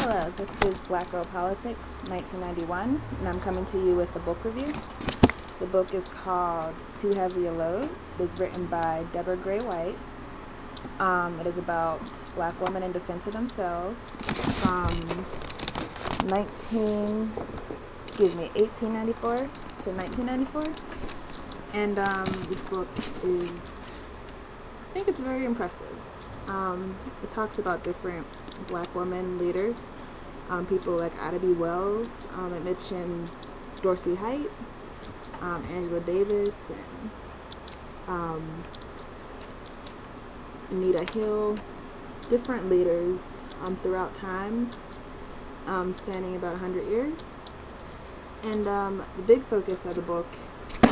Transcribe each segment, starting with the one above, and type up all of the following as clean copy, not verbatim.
Hello, this is Black Girl Politics, 1991, and I'm coming to you with a book review. The book is called Too Heavy a Load. It is written by Deborah Gray White. It is about black women in defense of themselves from 1894 to 1994. And this book is, I think it's very impressive. It talks about different black women leaders, people like Ida B. Wells. It mentions Dorothy Height, Angela Davis, and Anita Hill, different leaders throughout time, spanning about 100 years. And the big focus of the book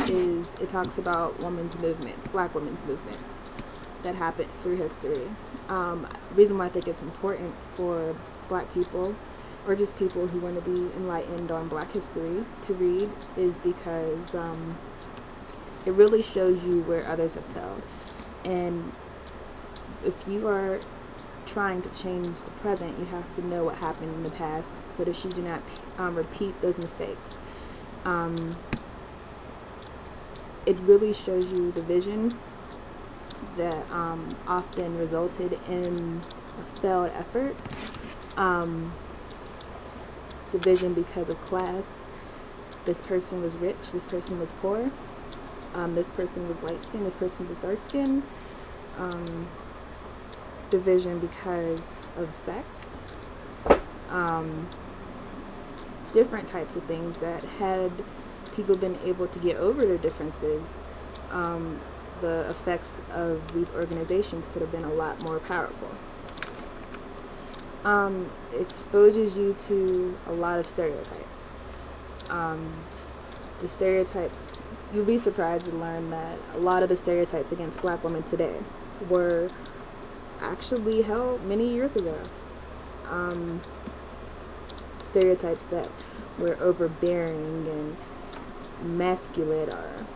is it talks about women's movements, black women's movements that happened through history. The reason why I think it's important for black people, or just people who want to be enlightened on black history, to read is because it really shows you where others have failed. And if you are trying to change the present, you have to know what happened in the past so that you do not repeat those mistakes. It really shows you the vision that often resulted in a failed effort. The vision because of class. This person was rich, this person was poor, this person was light skinned, this person was dark skinned. Division because of sex. Different types of things that had people been able to get over their differences, the effects of these organizations could have been a lot more powerful. It exposes you to a lot of stereotypes. The stereotypes, you'll be surprised to learn that a lot of the stereotypes against black women today were actually held many years ago. Stereotypes that were overbearing and masculine or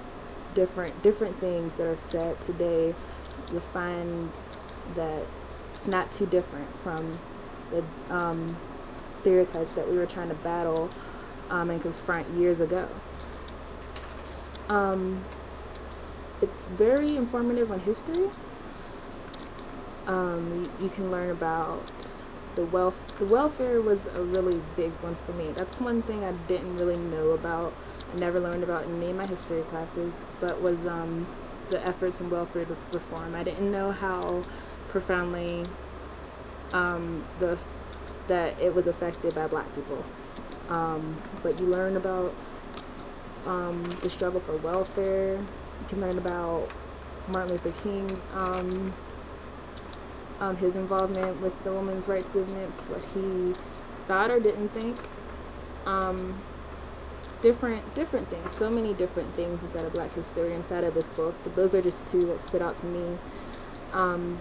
different things that are said today. You'll find that it's not too different from the stereotypes that we were trying to battle and confront years ago. It's very informative on history. You can learn about the welfare was a really big one for me. That's one thing I didn't really know about. I never learned about in any of my history classes, but was the efforts in welfare reform. I didn't know how profoundly that it was affected by black people. But you learn about the struggle for welfare. You can learn about Martin Luther King's his involvement with the women's rights movements, what he thought or didn't think. Different things, so many different things inside of black history inside of this book, but those are just two that stood out to me.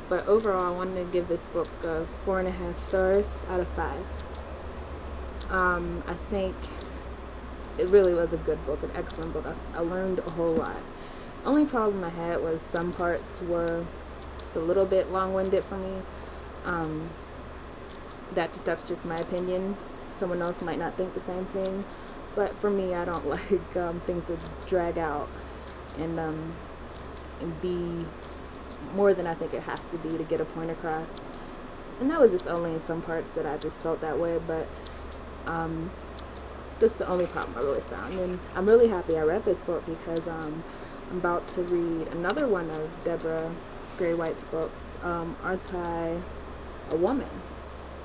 But overall, I wanted to give this book 4.5 stars out of 5. I think it really was a good book, an excellent book. I learned a whole lot. Only problem I had was some parts were just a little bit long-winded for me. That's just my opinion. Someone else might not think the same thing. But for me, I don't like things to drag out and be more than I think it has to be to get a point across. And that was just only in some parts that I just felt that way, but that's the only problem I really found. And I'm really happy I read this book because I'm about to read another one of Deborah Gray White's books, Aren't I a Woman,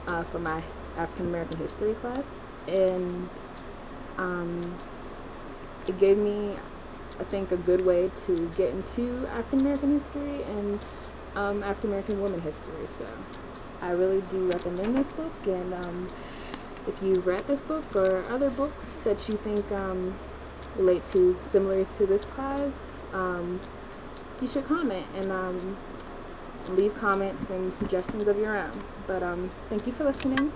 for my African American history class. And it gave me, I think, a good way to get into African American history and African American women history. So I really do recommend this book. And if you've read this book or other books that you think relate to similar to this class, you should comment and leave comments and suggestions of your own. But thank you for listening.